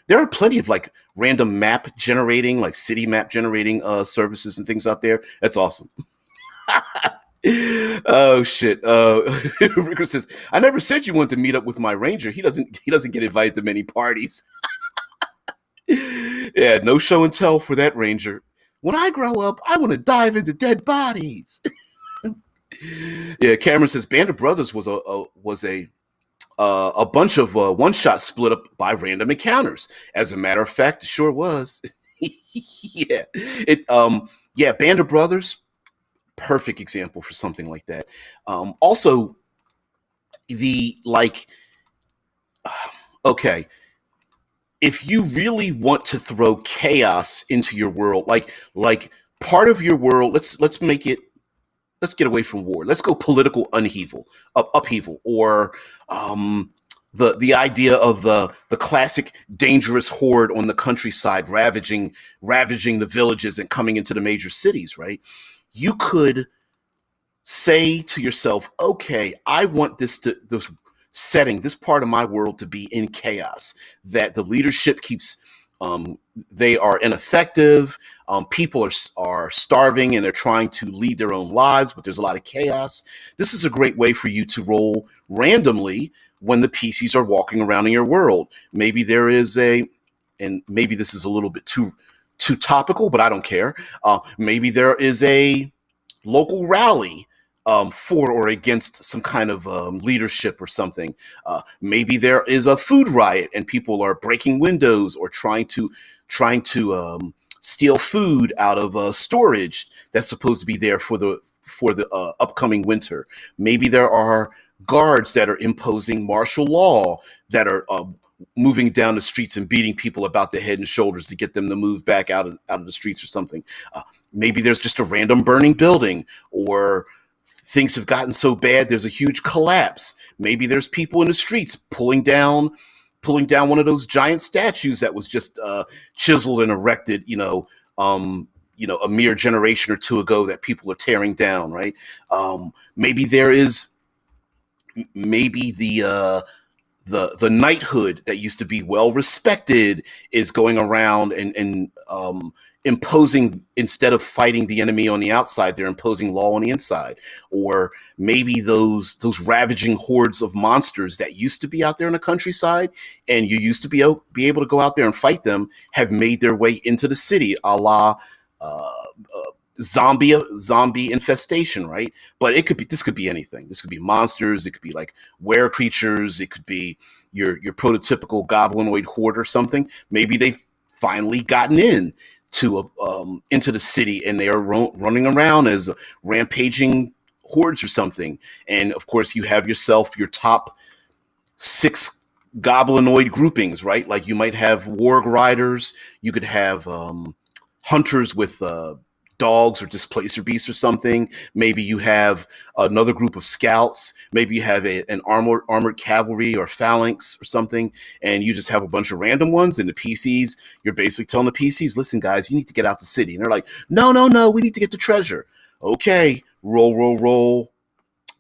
Speaker 1: There are plenty of like random map generating, like city map generating services and things out there. That's awesome. Oh shit! Rico says, "I never said you wanted to meet up with my ranger. He doesn't. He doesn't get invited to many parties." Yeah, no show and tell for that ranger. When I grow up, I want to dive into dead bodies. Yeah, Cameron says, "Band of Brothers was a bunch of one shots split up by random encounters. As a matter of fact, it sure was." Yeah, yeah, Band of Brothers, perfect example for something like that. Also, the like, okay, if you really want to throw chaos into your world, like part of your world, let's make it. let's get away from war. Let's go political upheaval, or the idea of the classic dangerous horde on the countryside ravaging the villages and coming into the major cities. Right? You could say to yourself, okay, I want this setting, this part of my world to be in chaos, that the leadership keeps, they are ineffective, people are starving and they're trying to lead their own lives, but there's a lot of chaos. This is a great way for you to roll randomly when the PCs are walking around in your world. Maybe there is and maybe this is a little bit too topical, but I don't care. Maybe there is a local rally for or against some kind of leadership or something. Maybe there is a food riot and people are breaking windows or trying to steal food out of storage that's supposed to be there for the upcoming winter. Maybe there are guards that are imposing martial law, that are moving down the streets and beating people about the head and shoulders to get them to move back out of the streets or something. Maybe there's just a random burning building, or things have gotten so bad there's a huge collapse. Maybe there's people in the streets pulling down one of those giant statues that was just chiseled and erected, a mere generation or two ago, that people are tearing down, right? Maybe there is maybe the knighthood that used to be well respected is going around and imposing, instead of fighting the enemy on the outside, they're imposing law on the inside. Or maybe those ravaging hordes of monsters that used to be out there in the countryside and you used to be able to go out there and fight them have made their way into the city, a la zombie infestation, right? But this could be anything. This could be monsters, it could be like were creatures, it could be your prototypical goblinoid horde or something. Maybe they've finally gotten into the city and they are running around as rampaging hordes or something. And of course you have yourself your top 6 goblinoid groupings, right? Like you might have warg riders, you could have hunters with dogs or displacer beasts or something. Maybe you have another group of scouts. Maybe you have an armored cavalry or phalanx or something, and you just have a bunch of random ones. And the PCs, you're basically telling the PCs, listen, guys, you need to get out the city. And they're like, no, no, no, we need to get the treasure. Okay, roll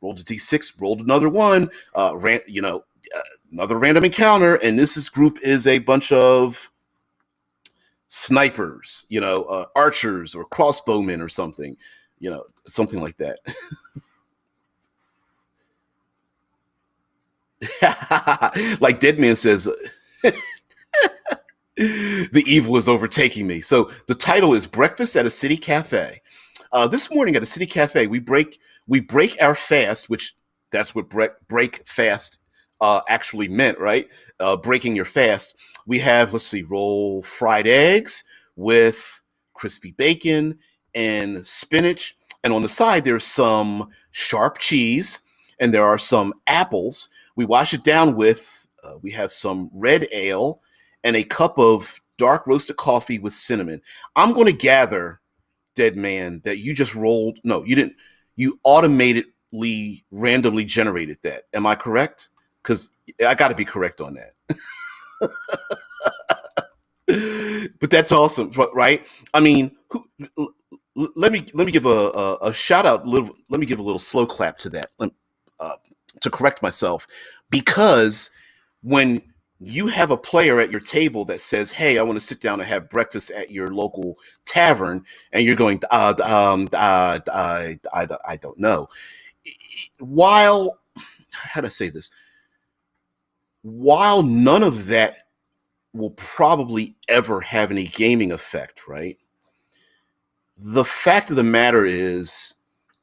Speaker 1: the D6, rolled another one, another random encounter, and this group is a bunch of snipers, archers or crossbowmen or something, something like that. Like Deadman says, the evil is overtaking me. So the title is Breakfast at a City Cafe. This morning at a city cafe, we break our fast, which that's what break fast actually meant, right? Breaking your fast. We have, let's see, roll fried eggs with crispy bacon and spinach, and on the side there's some sharp cheese, and there are some apples. We wash it down with we have some red ale and a cup of dark roasted coffee with cinnamon. I'm going to gather, Dead Man, that you just rolled. No, you didn't. You automatically randomly generated that. Am I correct? Because I got to be correct on that. But that's awesome, right? I mean, let me give a shout out. Let me give a little slow clap to that, to correct myself, because when you have a player at your table that says, "Hey, I want to sit down and have breakfast at your local tavern," and you're going, I don't know. While how do I say this? While none of that will probably ever have any gaming effect, right? The fact of the matter is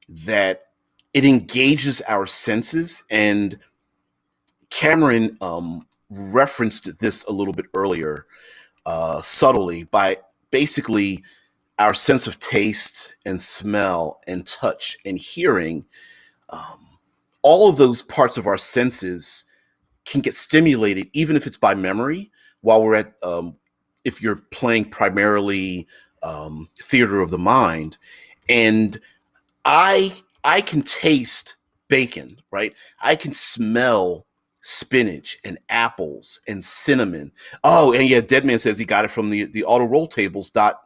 Speaker 1: that it engages our senses, and Cameron referenced this a little bit earlier, subtly, by basically our sense of taste and smell and touch and hearing. Um, all of those parts of our senses can get stimulated, even if it's by memory, while we're if you're playing primarily theater of the mind. And I I can taste bacon, right? I can smell spinach and apples and cinnamon. Oh, and yeah, Deadman says he got it from the auto roll tables dot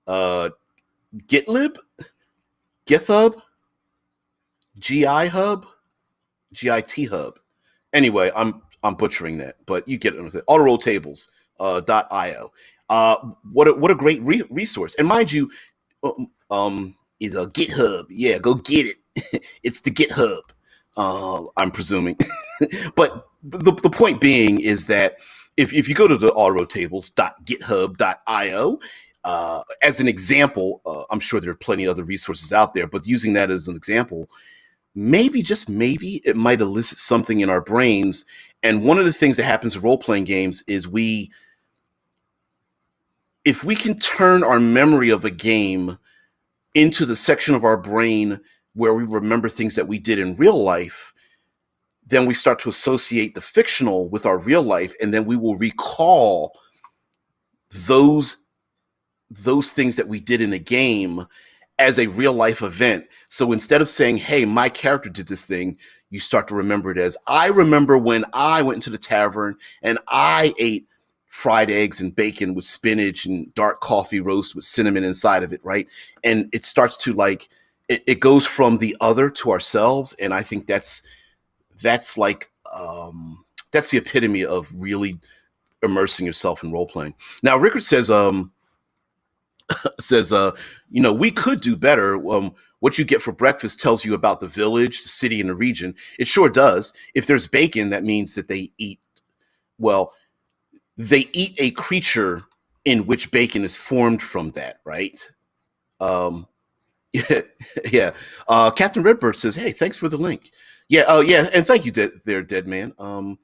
Speaker 1: uh gitlib, github, GI hub, GIT hub. Anyway, I'm butchering that, but you get it. Auto roll tables .io. What a great resource. And mind you, is a GitHub. Yeah, go get it. It's the GitHub. I'm presuming, but the point being is that if you go to the autotables.github.io, as an example, I'm sure there are plenty of other resources out there, but using that as an example, maybe just maybe it might elicit something in our brains. And one of the things that happens in role playing games is if we can turn our memory of a game into the section of our brain where we remember things that we did in real life, then we start to associate the fictional with our real life, and then we will recall those things that we did in a game as a real life event. So instead of saying, hey, my character did this thing, you start to remember it as, I remember when I went into the tavern and I ate fried eggs and bacon with spinach and dark coffee roast with cinnamon inside of it, right? And it starts to like, it goes from the other to ourselves. And I think that's like, that's the epitome of really immersing yourself in role playing. Now, Rickard says, we could do better. What you get for breakfast tells you about the village, the city, and the region. It sure does. If there's bacon, that means that well, they eat a creature in which bacon is formed from that, right? Um, yeah, yeah. Captain Redbird says, "Hey, thanks for the link." Yeah, yeah, and thank you, there, Dead Man. Uh,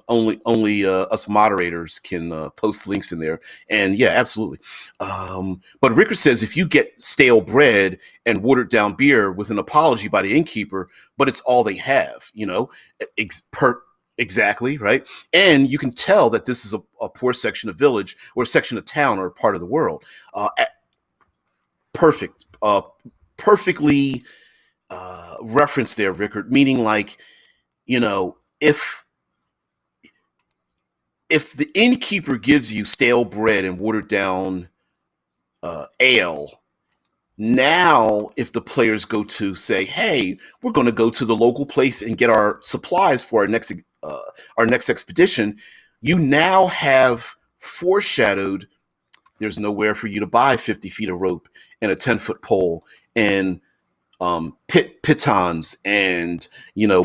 Speaker 1: only us moderators can post links in there, and yeah, absolutely. But Ricker says if you get stale bread and watered down beer with an apology by the innkeeper, but it's all they have, exactly right, and you can tell that this is a poor section of village or a section of town or a part of the world. Perfect, perfectly referenced there, Rickard. Meaning, like, if the innkeeper gives you stale bread and watered down ale, now if the players go to say, "Hey, we're going to go to the local place and get our supplies for our next expedition," you now have foreshadowed. There's nowhere for you to buy 50 feet of rope and a 10-foot pole and pitons and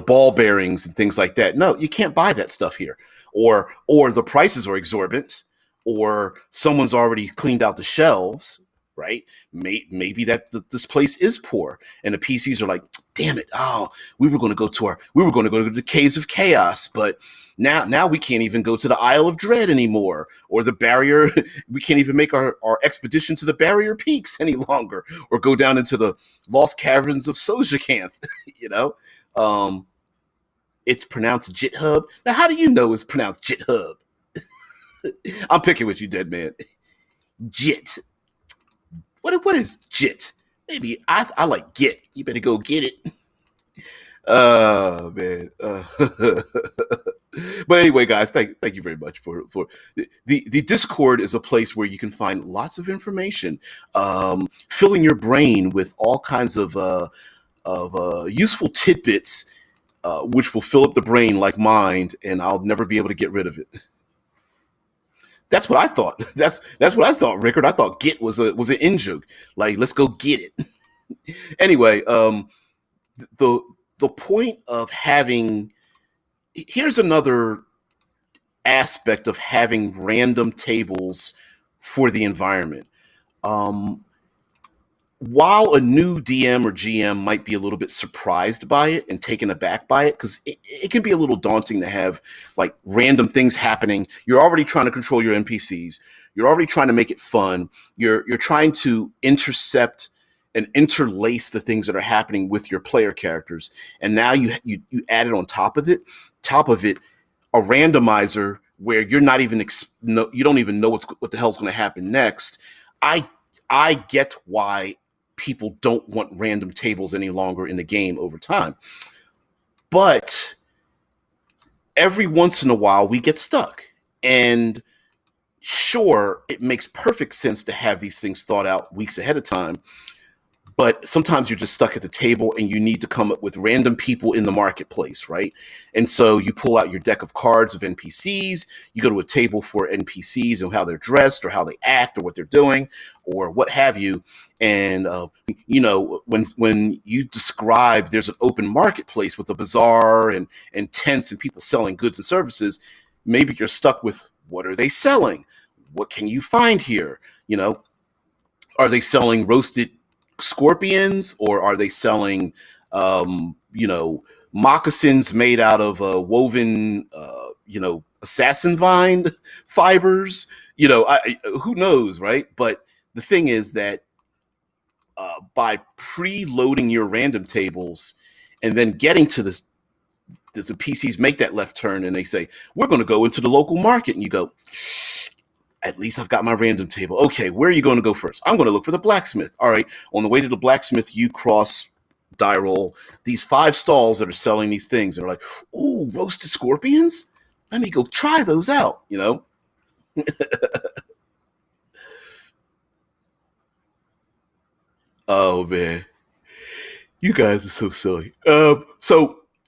Speaker 1: ball bearings and things like that. No, you can't buy that stuff here, or the prices are exorbitant, or someone's already cleaned out the shelves, right? Maybe this place is poor, and the PCs are like, damn it, oh, we were going to go to the Caves of Chaos, but now we can't even go to the Isle of Dread anymore, or the barrier. We can't even make our expedition to the barrier peaks any longer, or go down into the lost caverns of Sojakanth. um, it's pronounced GitHub. Now, how do you know it's pronounced GitHub? I'm picking with you, Dead Man. Jit. What is jit? Maybe I like git. You better go get it. Oh man. But anyway, guys, thank you very much for the Discord is a place where you can find lots of information, filling your brain with all kinds of useful tidbits, which will fill up the brain like mine, and I'll never be able to get rid of it. That's what I thought. That's what I thought, Rickard. I thought "get" was an in joke. Like, let's go get it. Anyway, the point of having here's another aspect of having random tables for the environment. Um, while a new DM or GM might be a little bit surprised by it and taken aback by it, because it can be a little daunting to have like random things happening. You're already trying to control your NPCs. You're already trying to make it fun. You're trying to intercept and interlace the things that are happening with your player characters, and now you added on top of it, a randomizer where you're not even you don't even know what the hell's going to happen next. I get why people don't want random tables any longer in the game over time. But every once in a while, we get stuck. And sure, it makes perfect sense to have these things thought out weeks ahead of time, but sometimes you're just stuck at the table and you need to come up with random people in the marketplace, right? And so you pull out your deck of cards of NPCs, you go to a table for NPCs and how they're dressed or how they act or what they're doing or what have you. And when you describe there's an open marketplace with a bazaar and tents and people selling goods and services, maybe you're stuck with what are they selling? What can you find here? You know, are they selling roasted scorpions or are they selling moccasins made out of woven assassin vine fibers? Who knows, right? But the thing is that by preloading your random tables and then getting to this, the PCs make that left turn and they say, we're going to go into the local market. And you go, at least I've got my random table. Okay, where are you going to go first? I'm going to look for the blacksmith. All right, on the way to the blacksmith, you cross die roll these 5 stalls that are selling these things. And they're like, ooh, roasted scorpions? Let me go try those out, Oh, man. You guys are so silly.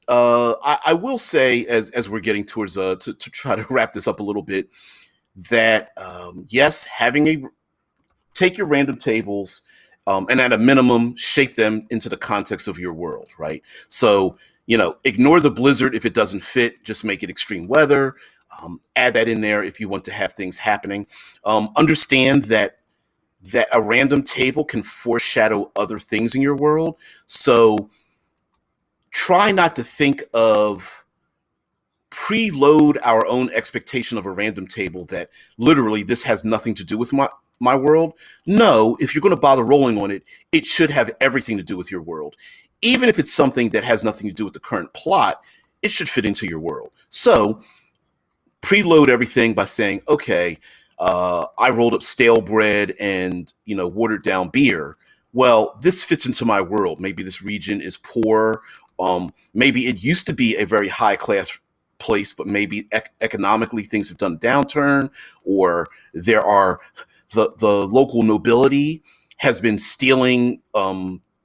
Speaker 1: I will say, as we're getting towards to try to wrap this up a little bit, that yes, take your random tables and at a minimum shape them into the context of your world, right? So ignore the blizzard if it doesn't fit. Just make it extreme weather. Add that in there if you want to have things happening. Understand that a random table can foreshadow other things in your world. So try not to think of preload our own expectation of a random table that literally this has nothing to do with my world. No, if you're going to bother rolling on it, it should have everything to do with your world. Even if it's something that has nothing to do with the current plot, it should fit into your world. So preload everything by saying, okay, I rolled up stale bread and watered down beer. Well, this fits into my world. Maybe this region is poor. Maybe it used to be a very high class place, but maybe economically things have done a downturn, or there are the local nobility has been stealing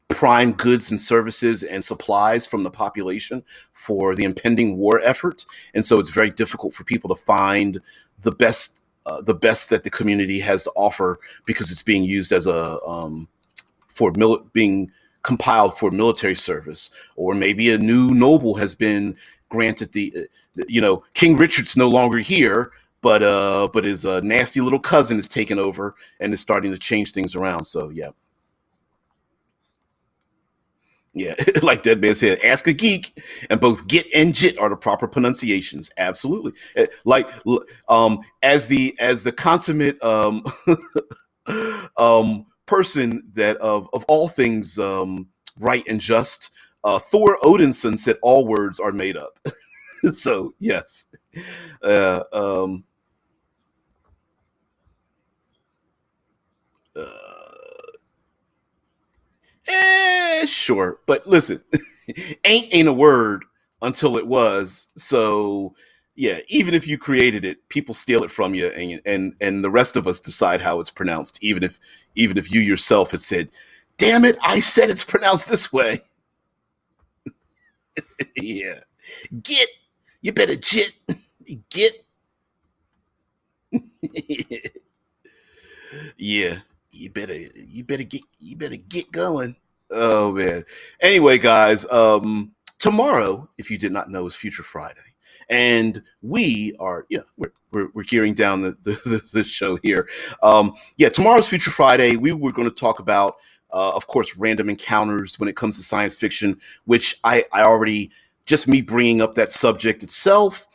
Speaker 1: prime goods and services and supplies from the population for the impending war effort, and so it's very difficult for people to find the best that the community has to offer because it's being used as a being compiled for military service. Or maybe a new noble has been granted King Richard's no longer here, but his nasty little cousin is taken over and is starting to change things around. So yeah. Yeah, like Dead Man said, ask a geek, and both "git" and "jit" are the proper pronunciations. Absolutely, as the consummate person that of all things right and just, Thor Odinson said all words are made up. So yes, uh, um, uh, sure, but listen, ain't a word until it was. So yeah, even if you created it, people steal it from you, and the rest of us decide how it's pronounced. Even if you yourself had said, "Damn it, I said it's pronounced this way." Yeah, get you better jit get. Yeah, you better get going. Oh man. Anyway, guys, tomorrow, if you did not know, is Future Friday, and we are we're gearing down the show here. Yeah, tomorrow's Future Friday. We were going to talk about, of course, random encounters when it comes to science fiction, which I already just me bringing up that subject itself.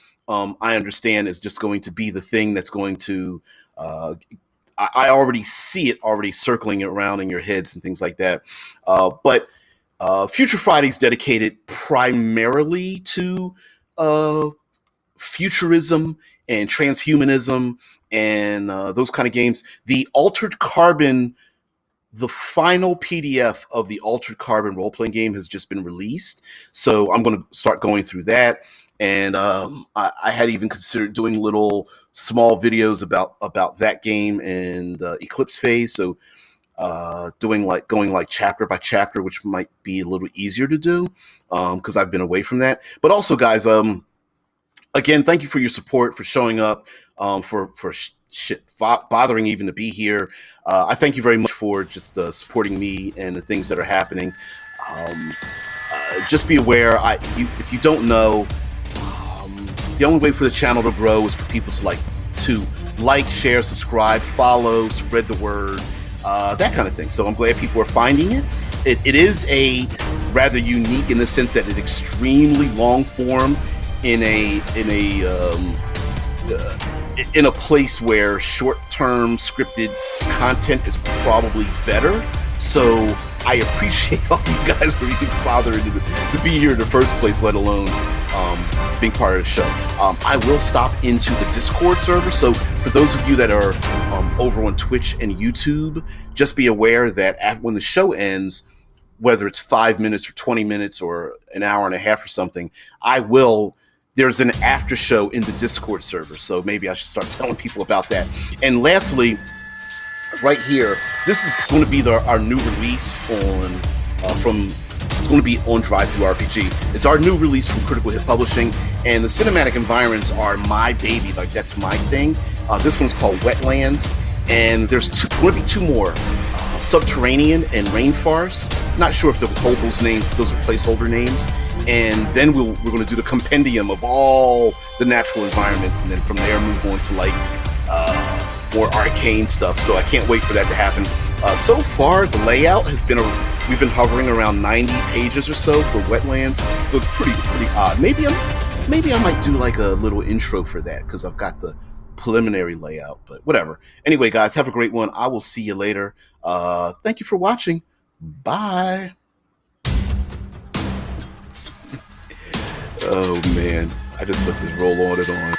Speaker 1: I understand is just going to be the thing that's going to uh, I already see it already circling around in your heads and things like that. But Future Friday is dedicated primarily to uh, futurism and transhumanism and those kind of games. The Altered Carbon the final PDF of the Altered Carbon role playing game has just been released, so I'm going to start going through that. And I had even considered doing little small videos about that game and Eclipse Phase. So doing like going like chapter by chapter, which might be a little easier to do because I've been away from that. But also, guys, again, thank you for your support, for showing up, bothering even to be here. I thank you very much for just supporting me and the things that are happening. Um, just be aware, if you don't know, the only way for the channel to grow is for people to like, share, subscribe, follow, spread the word, that kind of thing. So I'm glad people are finding it. It is a rather unique in the sense that it's extremely long form in a place where short-term scripted content is probably better. So I appreciate all you guys for even bothering to be here in the first place, let alone being part of the show. I will stop into the Discord server. So for those of you that are over on Twitch and YouTube, just be aware that when the show ends, whether it's 5 minutes or 20 minutes or an hour and a half or something, there's an after show in the Discord server. So maybe I should start telling people about that. And lastly, right here, this is going to be our new release it's going to be on Drive-Thru RPG. It's our new release from Critical Hit Publishing, and the cinematic environments are my baby. Like, that's my thing. This one's called Wetlands, and there's going to be two more. Subterranean and Rainforest. Not sure if those are placeholder names. And then we're going to do the compendium of all the natural environments, and then from there move on to more arcane stuff. So I can't wait for that to happen. So far, the layout has been we've been hovering around 90 pages or so for Wetlands, so it's pretty odd. Maybe I might do like a little intro for that because I've got the preliminary layout, but whatever. Anyway, guys, have a great one. I will see you later. Thank you for watching. Bye. Oh man, I just let this roll on and on.